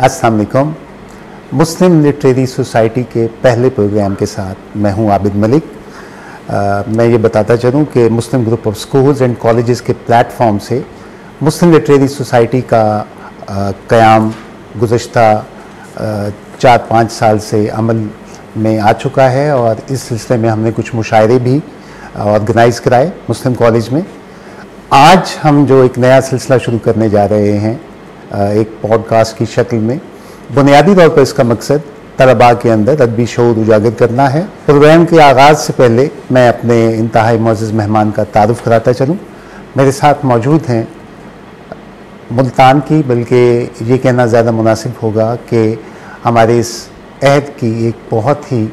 अस्सलाम वालेकुम। मुस्लिम literary society के पहले प्रोग्राम के साथ मैं हूं आबिद मलिक। मैं ये बताता चलूं कि Muslim group of schools and colleges के प्लेटफॉर्म से मुस्लिम लिटरेरी सोसाइटी का क़याम गुज़श्ता 4-5 साल से अमल में आ चुका है और इस सिलसिले में हमने कुछ मुशायरे भी ऑर्गेनाइज़ कराए मुस्लिम कॉलेज में। आज हम जो एक नया सिलसिला शुरू करने जा रहे हैं एक पॉडकास्ट की शक्ल में, बुनियादी तौर पर इसका मकसद तलबा के अंदर अदबी शऊर उजागर करना है। प्रोग्राम के आगाज़ से पहले मैं अपने इंतहाई मुअज़्ज़ज़ मेहमान का तारुफ़ कराता चलूँ। मेरे साथ मौजूद हैं मुल्तान की, बल्कि ये कहना ज़्यादा मुनासिब होगा कि हमारे इस अहद की एक बहुत ही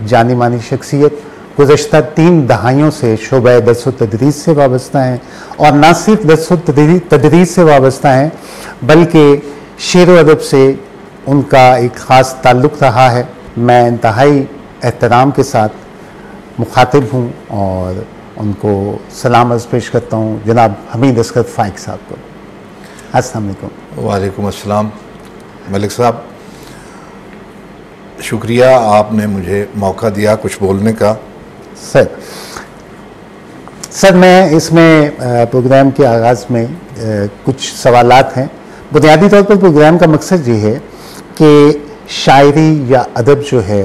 जानी मानी शख्सियत, गुज़श्ता 3 दहाइयों से शोबा दर्स व तदरीस से वाबस्ता हैं और न सिर्फ दर्स व तदरीस से वाबस्ता हैं बल्कि शेर व अदब से उनका एक ख़ास ताल्लुक़ रहा है। मैं इंतहाई एहतराम के साथ मुखातिब हूँ और उनको सलाम अर्ज़ पेश करता हूँ जनाब हमीद असगर फ़ाइक साहब को। अस्सलाम वालेकुम। वालेकुम अस्सलाम। मलिक साहब, शुक्रिया आपने मुझे मौका दिया कुछ बोलने का। सर मैं इसमें प्रोग्राम के आगाज़ में कुछ सवालात हैं। बुनियादी तौर पर प्रोग्राम का मकसद ये है कि शायरी या अदब जो है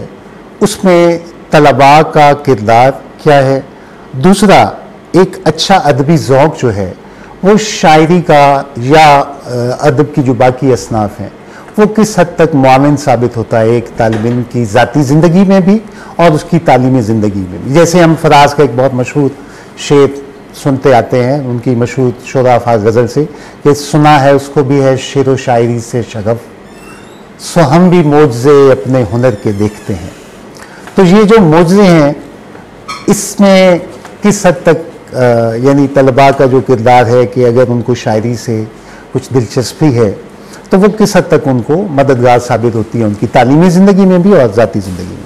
उसमें तलबा का किरदार क्या है, दूसरा एक अच्छा अदबी ज़ौक़ जो है वो शायरी का या अदब की जो बाकी असनाफ़ हैं वो किस हद तक मुआविन साबित होता है एक तालिब इल्म की ज़ाती ज़िंदगी में भी और उसकी तालीमी ज़िंदगी में भी। जैसे हम फराज का एक बहुत मशहूर शेर सुनते आते हैं उनकी मशहूर शुरा अल्फाज गज़ल से कि सुना है उसको भी है शेर व शायरी से शगफ़, सो हम भी मोज़े अपने हुनर के देखते हैं। तो ये जो मोज़े हैं इसमें किस हद तक यानी तलबा का जो किरदार है कि अगर उनको शायरी से कुछ दिलचस्पी है तो वो किस हद तक उनको मददगार साबित होती है उनकी तालीमी ज़िंदगी में भी और ज़ाती ज़िंदगी में।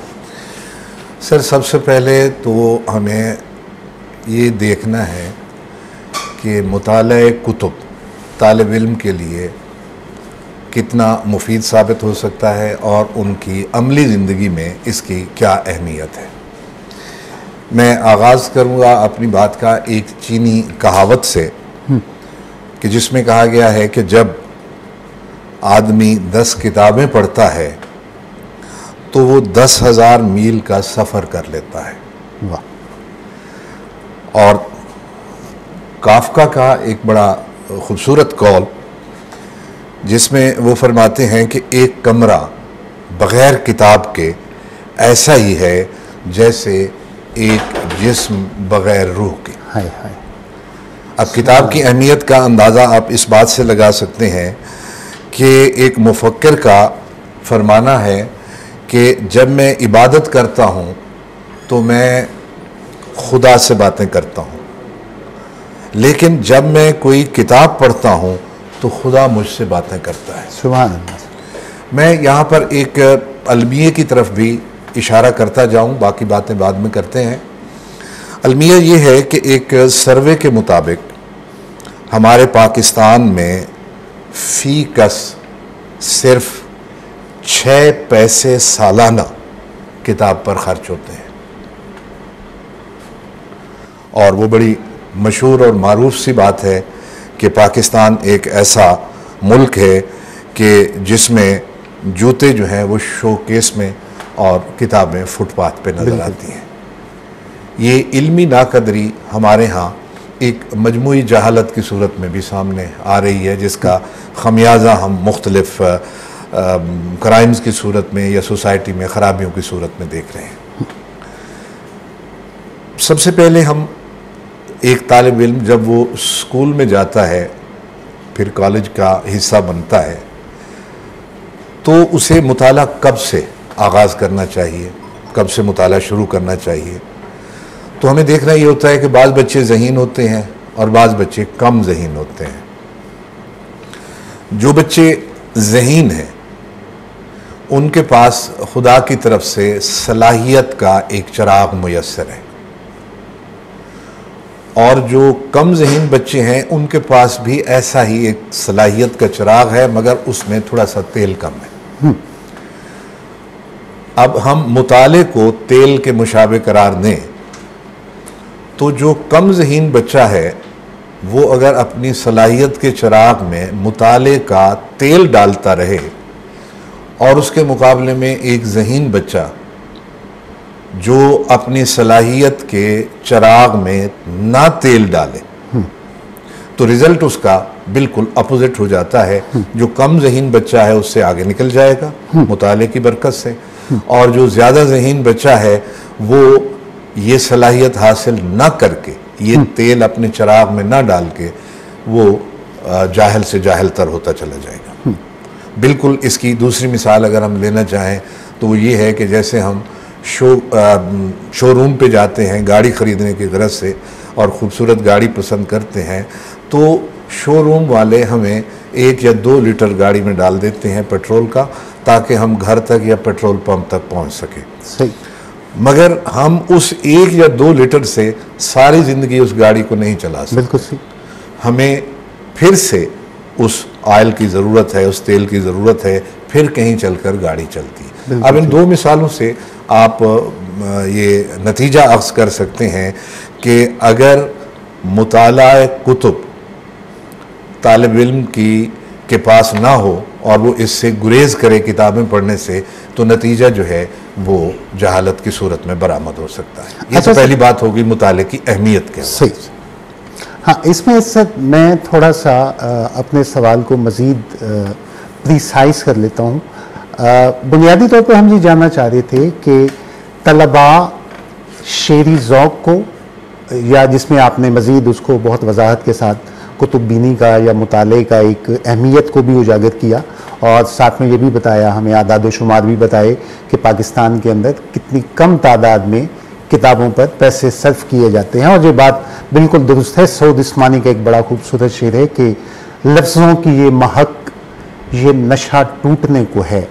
सर, सबसे पहले तो हमें ये देखना है कि मुताले कुतुब तालिब इल्म के लिए कितना मुफीद साबित हो सकता है और उनकी अमली ज़िंदगी में इसकी क्या अहमियत है। मैं आगाज़ करूँगा अपनी बात का एक चीनी कहावत से कि जिसमें कहा गया है कि जब आदमी 10 किताबें पढ़ता है तो वो 10,000 मील का सफ़र कर लेता है। वाह। और काफ़का का एक बड़ा खूबसूरत कौल जिसमें वो फरमाते हैं कि एक कमरा बग़ैर किताब के ऐसा ही है जैसे एक जिस्म बग़ैर रूह के। हाय हाय। अब किताब की अहमियत का अंदाज़ा आप इस बात से लगा सकते हैं कि एक मुफक्किर का फरमाना है कि जब मैं इबादत करता हूँ तो मैं खुदा से बातें करता हूँ, लेकिन जब मैं कोई किताब पढ़ता हूँ तो खुदा मुझसे बातें करता है। सुभान अल्लाह। मैं यहाँ पर एक अलमिया की तरफ भी इशारा करता जाऊँ, बाकी बातें बाद में करते हैं। अलमिया ये है कि एक सर्वे के मुताबिक हमारे पाकिस्तान में फ़ी कस सिर्फ 6 पैसे सालाना किताब पर खर्च होते हैं और वो बड़ी मशहूर और मारूफ सी बात है कि पाकिस्तान एक ऐसा मुल्क है कि जिसमें जूते जो हैं वो शोकेस में और किताबें फुटपाथ पे नज़र आती हैं। ये इल्मी नाकदरी हमारे यहाँ एक मजमूई जहालत की सूरत में भी सामने आ रही है, जिसका खमियाजा हम मुख्तलिफ क्राइम्स की सूरत में या सोसाइटी में ख़राबियों की सूरत में देख रहे हैं। सबसे पहले हम एक तालिब इल्म जब वो स्कूल में जाता है फिर कॉलेज का हिस्सा बनता है तो उसे मुताला कब से आगाज़ करना चाहिए, कब से मुताला शुरू करना चाहिए। तो हमें देखना ये होता है कि बाज़ बच्चे ज़हीन होते हैं और बाज़ बच्चे कम ज़हीन होते हैं। जो बच्चे ज़हीन हैं उनके पास खुदा की तरफ से सलाहियत का एक चिराग मुयस्सर है। और जो कम ज़हीन बच्चे हैं उनके पास भी ऐसा ही एक सलाहियत का चिराग है, मगर उसमें थोड़ा सा तेल कम है। अब हम मुताले को तेल के मुशाबे करार दें तो जो कम ज़हीन बच्चा है वो अगर अपनी सलाहियत के चिराग में मुताले का तेल डालता रहे और उसके मुकाबले में एक ज़हीन बच्चा जो अपनी सलाहियत के चिराग में ना तेल डाले तो रिज़ल्ट उसका बिल्कुल अपोजिट हो जाता है। जो कम ज़हीन बच्चा है उससे आगे निकल जाएगा मुताले की बरकत से, और जो ज़्यादा ज़हीन बच्चा है वो ये सलाहियत हासिल ना करके, ये तेल अपने चिराग में ना डाल के वो जाहिल से जाहिल तर होता चला जाएगा। बिल्कुल इसकी दूसरी मिसाल अगर हम लेना चाहें तो वो ये है कि जैसे हम शोरूम पे जाते हैं गाड़ी ख़रीदने की गरज से और ख़ूबसूरत गाड़ी पसंद करते हैं, तो शोरूम वाले हमें 1 या 2 लीटर गाड़ी में डाल देते हैं पेट्रोल का, ताकि हम घर तक या पेट्रोल पंप तक पहुंच सकें। सही। मगर हम उस 1 या 2 लीटर से सारी ज़िंदगी उस गाड़ी को नहीं चला सकते। बिल्कुल सही। हमें फिर से उस ऑयल की ज़रूरत है, उस तेल की ज़रूरत है, फिर कहीं चलकर गाड़ी चलती है। अब इन 2 मिसालों से आप ये नतीजा अख्ज़ कर सकते हैं कि अगर मुताला कुतुब तालिब इल्म के पास ना हो और वो इससे गुरेज़ करे किताबें पढ़ने से, तो नतीजा जो है वो जहालत की सूरत में बरामद हो सकता है। ये तो पहली बात होगी मुताले की अहमियत के। सही। हाँ, इसमें मैं थोड़ा सा अपने सवाल को मज़ीद प्रिसाइज कर लेता हूँ। बुनियादी तौर पर हम ये जानना चाह रहे थे कि तलबा शेरी ज़ौक़ को, या जिसमें आपने मज़ीद उसको बहुत वजाहत के साथ कुतुब बीनी का या मुताले का एक अहमियत को भी उजागर किया, और साथ में ये भी बताया, हमें आदाद व शुमार भी बताए कि पाकिस्तान के अंदर कितनी कम तादाद में किताबों पर पैसे सर्फ किए जाते हैं। और ये बात बिल्कुल दुरुस्त है। सऊद उस्मानी का एक बड़ा खूबसूरत शेर है कि लफ्ज़ों की ये महक, ये नशा टूटने को है,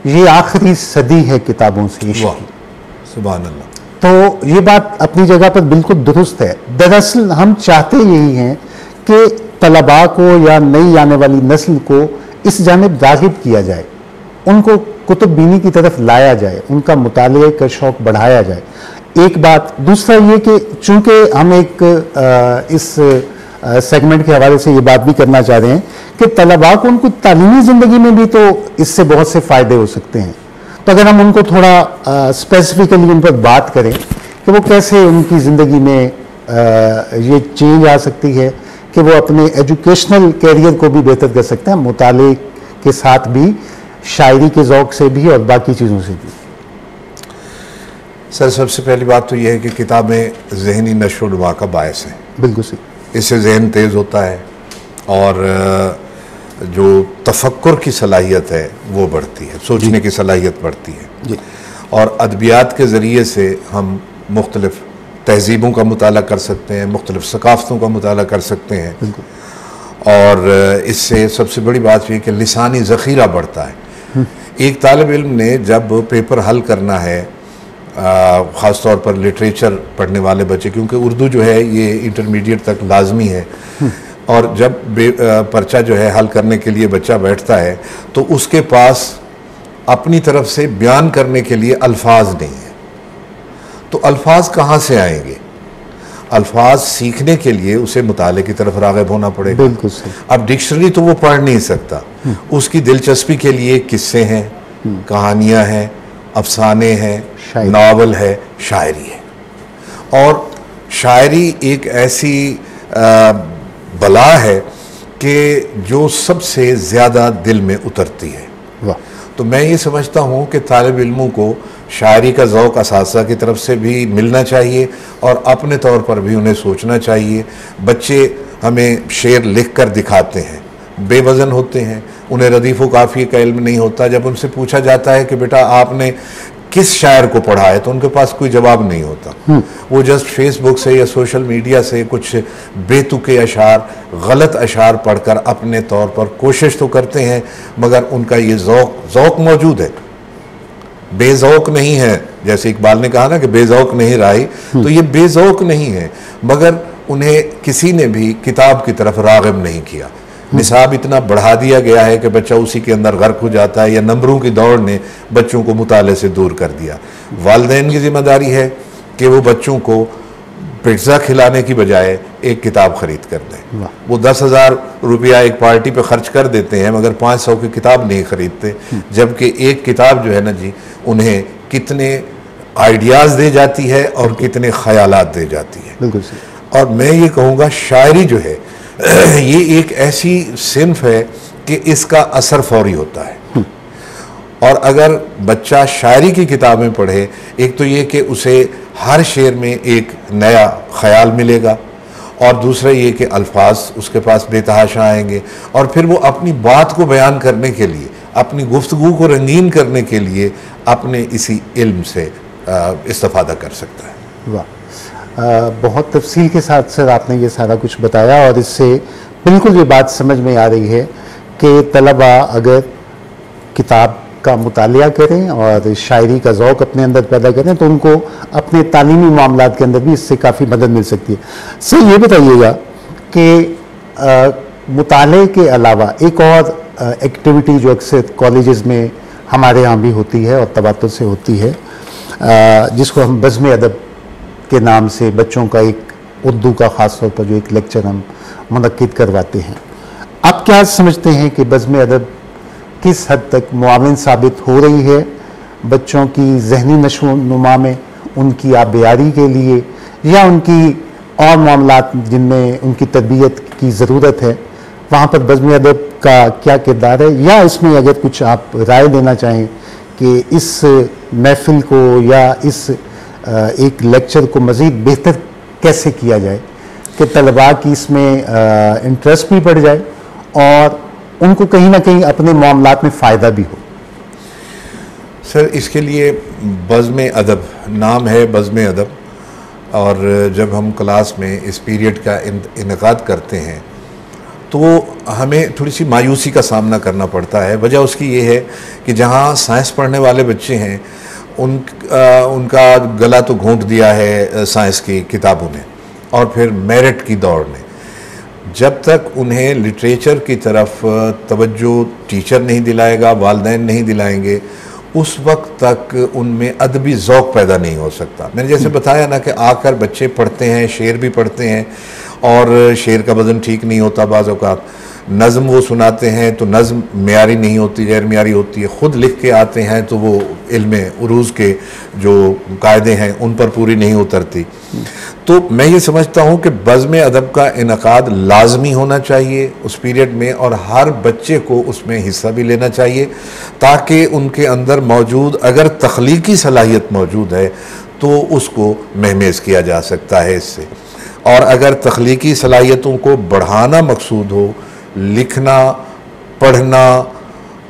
ये आखिरी सदी है किताबों से इश्क की। सुभान अल्लाह। तो ये बात अपनी जगह पर बिल्कुल दुरुस्त है। दरअसल हम चाहते यही हैं कि तलबा को या नई आने वाली नस्ल को इस जानिब राग़िब किया जाए, उनको कुतुब बीनी की तरफ लाया जाए, उनका मुताले का शौक़ बढ़ाया जाए। एक बात। दूसरा ये कि चूँकि हम एक इस सेगमेंट के हवाले से ये बात भी करना चाह रहे हैं कि तलबा को उनको तालीमी ज़िंदगी में भी तो इससे बहुत से फ़ायदे हो सकते हैं। तो अगर हम उनको थोड़ा स्पेसिफिकली उन पर बात करें कि वो कैसे उनकी ज़िंदगी में ये चेंज आ सकती है कि वो अपने एजुकेशनल कैरियर को भी बेहतर कर सकते हैं, मुताले के साथ भी, शायरी के ज़ौक़ से भी और बाकी चीज़ों से भी। सर, सबसे पहली बात तो यह है कि किताबें ज़हनी नशो-नुमा का बायस हैं। बिल्कुल सही। इससे जहन तेज़ होता है और जो तफक्कुर की सलाहियत है वो बढ़ती है, सोचने की सलाहियत बढ़ती है जी। और अदबियात के ज़रिए से हम मुख्तलिफ़ तहज़ीबों का मुताला कर सकते हैं, मुख्तलिफ़ सकाफ़तों का मुताला कर सकते हैं, और इससे सबसे बड़ी बात यह कि लिसानी ज़ख़ीरा बढ़ता है। एक तालिब इल्म ने जब पेपर हल करना है, ख़ास तौर पर लिटरेचर पढ़ने वाले बच्चे, क्योंकि उर्दू जो है ये इंटरमीडिएट तक लाजमी है, और जब पर्चा जो है हल करने के लिए बच्चा बैठता है तो उसके पास अपनी तरफ से बयान करने के लिए अल्फाज नहीं है, तो अल्फाज कहाँ से आएंगे? अल्फाज सीखने के लिए उसे मुताले की तरफ राग़िब होना पड़ेगा। बिल्कुल सही। अब डिक्शनरी तो वो पढ़ नहीं सकता, उसकी दिलचस्पी के लिए किस्से हैं, कहानियाँ हैं, अफसाने हैं, नावल है, शायरी है। और शायरी एक ऐसी बला है कि जो सबसे ज़्यादा दिल में उतरती है। वाह। तो मैं ये समझता हूँ कि तालिब इल्मों को शायरी का ज़ौक़ असातिज़ा की तरफ से भी मिलना चाहिए और अपने तौर पर भी उन्हें सोचना चाहिए। बच्चे हमें शेर लिख कर दिखाते हैं, बेवज़न होते हैं, उन्हें रदीफ़ व काफ़िये का इल्म नहीं होता। जब उनसे पूछा जाता है कि बेटा आपने किस शायर को पढ़ा है, तो उनके पास कोई जवाब नहीं होता। वो जस्ट फेसबुक से या सोशल मीडिया से कुछ बेतुके अशार, गलत अशार पढ़कर अपने तौर पर कोशिश तो करते हैं, मगर उनका ये ज़ौक़ मौजूद है, बेज़ौक नहीं है, जैसे इकबाल ने कहा ना कि बेज़ौक नहीं राही, तो ये बेज़ौक नहीं है, मगर उन्हें किसी ने भी किताब की तरफ राग़िब नहीं किया। निसाब इतना बढ़ा दिया गया है कि बच्चा उसी के अंदर गर्क हो जाता है, या नंबरों की दौड़ ने बच्चों को मुताले से दूर कर दिया। वालिदैन की जिम्मेदारी है कि वो बच्चों को पिज़्ज़ा खिलाने की बजाय एक किताब खरीद कर दें। वो 10,000 रुपया एक पार्टी पे खर्च कर देते हैं, मगर 500 की किताब नहीं खरीदते, जबकि एक किताब जो है ना जी, उन्हें कितने आइडियाज़ दे जाती है और कितने ख्यालात दे जाती है। बिल्कुल सही। और मैं ये कहूँगा शायरी जो है ये एक ऐसी सिन्फ है कि इसका असर फौरी होता है। और अगर बच्चा शायरी की किताबें पढ़े, एक तो ये कि उसे हर शेर में एक नया ख्याल मिलेगा, और दूसरा ये कि अल्फाज उसके पास बेतहाशा आएंगे, और फिर वो अपनी बात को बयान करने के लिए, अपनी गुफ्तगू को रंगीन करने के लिए अपने इसी इल्म से इस्तेफादा कर सकता है। वाह, बहुत तफसील के साथ सर आपने ये सारा कुछ बताया, और इससे बिल्कुल ये बात समझ में आ रही है कि तलबा अगर किताब का मुतालिया करें और शायरी का ज़ौक़ अपने अंदर पैदा करें तो उनको अपने तालीमी मामलात के अंदर भी इससे काफ़ी मदद मिल सकती है। सर ये बताइएगा कि मुताले के अलावा एक और एक्टिविटी जो अक्सर कॉलेजेस में हमारे यहाँ भी होती है और तबातुर से होती है, जिसको हम बज़्म अदब के नाम से बच्चों का एक उर्दू का ख़ास तौर पर जो एक लेक्चर हम मुनक्किद करवाते हैं। आप क्या समझते हैं कि बज़्म अदब किस हद तक मुआविन साबित हो रही है बच्चों की ज़हनी नशो-नुमा में, उनकी आबियारी के लिए, या उनकी और मामलात जिनमें उनकी तरबियत की ज़रूरत है, वहाँ पर बज़्म अदब का क्या किरदार है? या इसमें अगर कुछ आप राय देना चाहें कि इस महफ़िल को या इस एक लेक्चर को मज़ीद बेहतर कैसे किया जाए कि तलबा की इसमें इंटरेस्ट भी बढ़ जाए और उनको कहीं ना कहीं अपने मामलात में फ़ायदा भी हो। सर इसके लिए बज़्म अदब नाम है, बज़्म अदब, और जब हम क्लास में इस पीरियड का इनेकाद करते हैं तो हमें थोड़ी सी मायूसी का सामना करना पड़ता है। वजह उसकी ये है कि जहाँ साइंस पढ़ने वाले बच्चे हैं उनका गला तो घोंट दिया है साइंस की किताबों ने और फिर मेरिट की दौड़ ने। जब तक उन्हें लिटरेचर की तरफ तवज्जो टीचर नहीं दिलाएगा, वालिदैन नहीं दिलाएंगे, उस वक्त तक उनमें अदबी ज़ौक़ पैदा नहीं हो सकता। मैंने जैसे बताया ना कि आकर बच्चे पढ़ते हैं, शेर भी पढ़ते हैं और शेर का वज़न ठीक नहीं होता, बाज़ औक़ात नज़्म वो सुनाते हैं तो नज़्म मेयारी नहीं होती, गैर मेयारी होती है, ख़ुद लिख के आते हैं तो वो इल्म उरूज़ के जो कायदे हैं उन पर पूरी नहीं उतरती। तो मैं ये समझता हूँ कि बज़्म अदब का इनकाद लाजमी होना चाहिए उस पीरियड में, और हर बच्चे को उसमें हिस्सा भी लेना चाहिए ताकि उनके अंदर मौजूद अगर तख्लीकी सलाहियत मौजूद है तो उसको महमेज़ किया जा सकता है इससे। और अगर तख्लीकी सलाहियतों को बढ़ाना मकसूद हो, लिखना, पढ़ना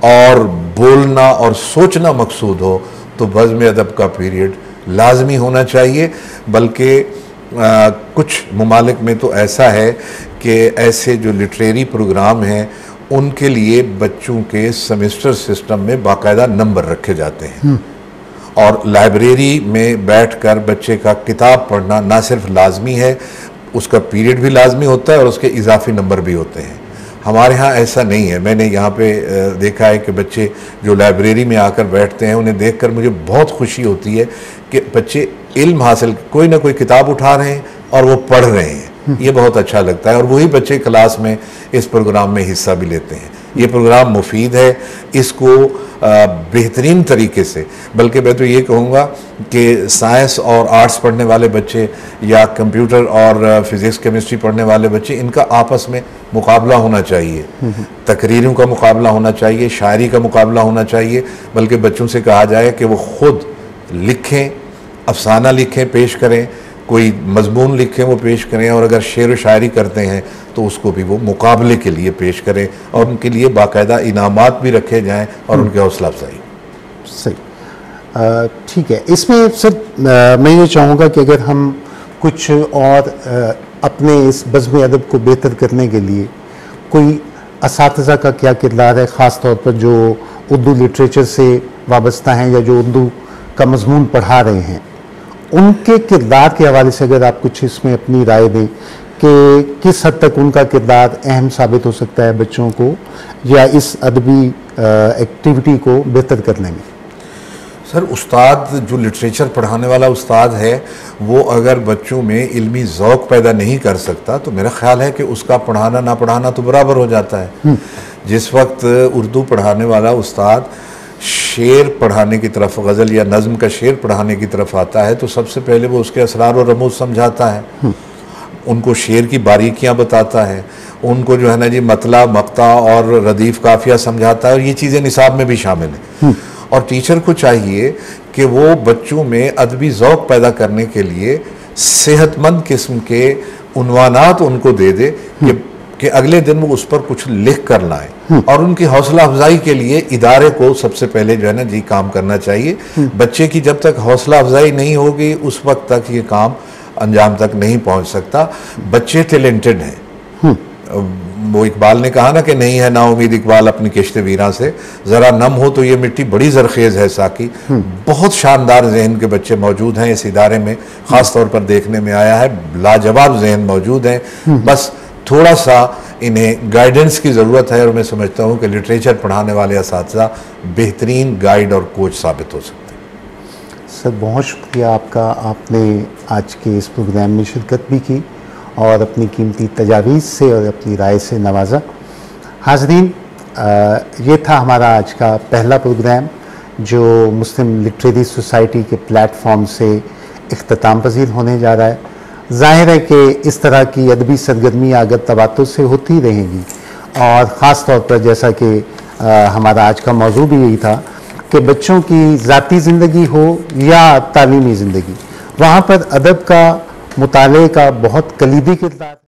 और बोलना और सोचना मकसूद हो, तो बज़्म अदब का पीरियड लाजमी होना चाहिए। बल्कि कुछ ममालिक में तो ऐसा है कि ऐसे जो लिटरेरी प्रोग्राम हैं उनके लिए बच्चों के सेमेस्टर सिस्टम में बाकायदा नंबर रखे जाते हैं, और लाइब्रेरी में बैठकर बच्चे का किताब पढ़ना ना सिर्फ लाजमी है, उसका पीरियड भी लाजमी होता है और उसके इजाफी नंबर भी होते हैं। हमारे यहाँ ऐसा नहीं है। मैंने यहाँ पे देखा है कि बच्चे जो लाइब्रेरी में आकर बैठते हैं उन्हें देखकर मुझे बहुत खुशी होती है कि बच्चे इल्म हासिल, कोई ना कोई किताब उठा रहे हैं और वो पढ़ रहे हैं, ये बहुत अच्छा लगता है। और वही बच्चे क्लास में इस प्रोग्राम में हिस्सा भी लेते हैं। ये प्रोग्राम मुफीद है, इसको बेहतरीन तरीके से, बल्कि मैं तो ये कहूँगा कि साइंस और आर्ट्स पढ़ने वाले बच्चे या कंप्यूटर और फिज़िक्स केमिस्ट्री पढ़ने वाले बच्चे, इनका आपस में मुकाबला होना चाहिए, तकरीरों का मुकाबला होना चाहिए, शायरी का मुकाबला होना चाहिए। बल्कि बच्चों से कहा जाए कि वो ख़ुद लिखें, अफसाना लिखें, पेश करें, कोई मजमून लिखें वो पेश करें, और अगर शेर व शायरी करते हैं तो उसको भी वो मुकाबले के लिए पेश करें और उनके लिए बाकायदा इनामात भी रखे जाएं और उनके हौसला अफजाई। सही, ठीक है। इसमें सर मैं ये चाहूँगा कि अगर हम कुछ और अपने इस बज़्म अदब को बेहतर करने के लिए कोई असातिज़ा का क्या किरदार है, ख़ास तौर पर जो उर्दू लिटरेचर से वाबस्ता हैं या जो उर्दू का मजमून पढ़ा रहे हैं, उनके किरदार के हवाले से अगर आप कुछ इसमें अपनी राय दें कि किस हद तक उनका किरदार अहम साबित हो सकता है बच्चों को या इस अदबी एक्टिविटी को बेहतर करने में। सर, उस्ताद जो लिटरेचर पढ़ाने वाला उस्ताद है वो अगर बच्चों में इल्मी ज़ौक़ पैदा नहीं कर सकता तो मेरा ख्याल है कि उसका पढ़ाना ना पढ़ाना तो बराबर हो जाता है। जिस वक्त उर्दू पढ़ाने वाला उस्ताद शेर पढ़ाने की तरफ, गज़ल या नज़्म का शेर पढ़ाने की तरफ आता है तो सबसे पहले वो उसके असरार और रमूज़ समझाता है, उनको शेर की बारीकियां बताता है, उनको जो है ना जी मतला, मक्ता और रदीफ़ काफ़िया समझाता है, और ये चीज़ें निसाब में भी शामिल हैं। और टीचर को चाहिए कि वो बच्चों में अदबी ज़ौक़ पैदा करने के लिए सेहतमंद किस्म के उन्वानात उनको दे दे कि अगले दिन वो उस पर कुछ लिख कर लाएं, और उनकी हौसला अफजाई के लिए इदारे को सबसे पहले जो है ना जी काम करना चाहिए। बच्चे की जब तक हौसला अफजाई नहीं होगी उस वक्त तक ये काम अंजाम तक नहीं पहुंच सकता। बच्चे टैलेंटेड हैं। वो इकबाल ने कहा ना कि नहीं है ना उम्मीद इकबाल अपनी किश्ते वीरा से, ज़रा नम हो तो ये मिट्टी बड़ी जरखेज़ है साकी। बहुत शानदार जहन के बच्चे मौजूद हैं इस इदारे में, ख़ास तौर पर देखने में आया है लाजवाब जहन मौजूद हैं। बस थोड़ा सा इन्हें गाइडेंस की ज़रूरत है, और मैं समझता हूँ कि लिटरेचर पढ़ाने वाले असातिज़ा बेहतरीन गाइड और कोच साबित हो सकते हैं। सर, बहुत शुक्रिया आपका, आपने आज के इस प्रोग्राम में शिरकत भी की और अपनी कीमती तजावीज़ से और अपनी राय से नवाजा। हाज़रीन, ये था हमारा आज का पहला प्रोग्राम जो मुस्लिम लिटरेरी सोसाइटी के प्लेटफॉर्म से इख्तिताम पज़ीर होने जा रहा है। ज़ाहिर है कि इस तरह की अदबी सरगर्मियाँ अगर तवातुर से होती रहेंगी, और ख़ास तौर पर जैसा कि हमारा आज का मौजू भी यही था कि बच्चों की ज़ाती ज़िंदगी हो या तालीमी ज़िंदगी, वहाँ पर अदब का, मुताले का बहुत कलीदी किरदार